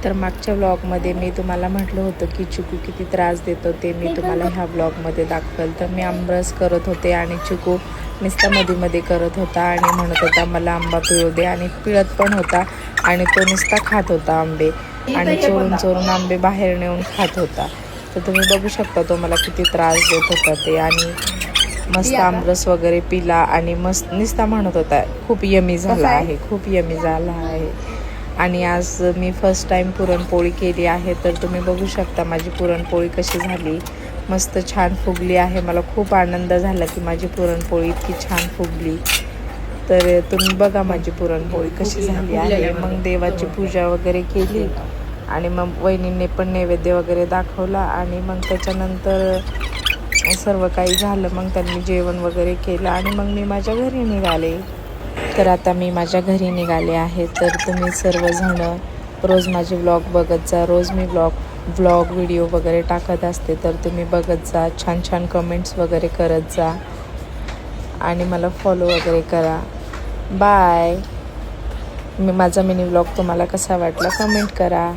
तर मागच्या व्लॉगमध्ये मी तुम्हाला म्हटलं होतं की चिकू किती त्रास देतो ते मी तुम्हाला ह्या व्लॉगमध्ये दाखवेल. तर मी आमरस करत होते आणि चिकू नुसता मध्ये करत होता आणि म्हणत होता मला आंबा पिळू दे, आणि पिळत पण होता आणि तो नुसता खात होता आंबे, आणि चोरून चोरून आंबे बाहेर नेऊन खात होता. तर तुम्ही बघू शकता तो मला किती त्रास देत होता ते. आणि मस्त आमरस वगैरे पिला आणि मस्त नुसता म्हणत होता खूप यमी झाला आहे, खूप यमी झाला आहे. आणि आज मी फर्स्ट टाईम पुरणपोळी केली आहे. तर तुम्ही बघू शकता माझी पुरणपोळी कशी झाली, मस्त छान फुगली आहे. मला खूप आनंद झाला की माझी पुरणपोळी इतकी छान फुगली. तर तुम्ही बघा माझी पुरणपोळी कशी झाली आहे. मग देवाची पूजा वगैरे केली आणि मग वहिनींनी पण नैवेद्य वगैरे दाखवला आणि मग त्याच्यानंतर सर्व काही झालं. मग त्यांनी जेवण वगैरे केलं आणि मग मी माझ्या घरी निघाले. तर आता मी माझ्या घरी निघाले आहे. तर तुम्ही सर्वजण रोज माझे व्लॉग बघत जा. रोज मी व्लॉग व्हिडिओ वगैरे टाकत असते, तर तुम्ही बघत जा, छान छान कमेंट्स वगैरे करत जा आणि मला फॉलो वगैरे करा. बाय. माझा मिनी व्लॉग तुम्हाला कसा वाटला कमेंट करा.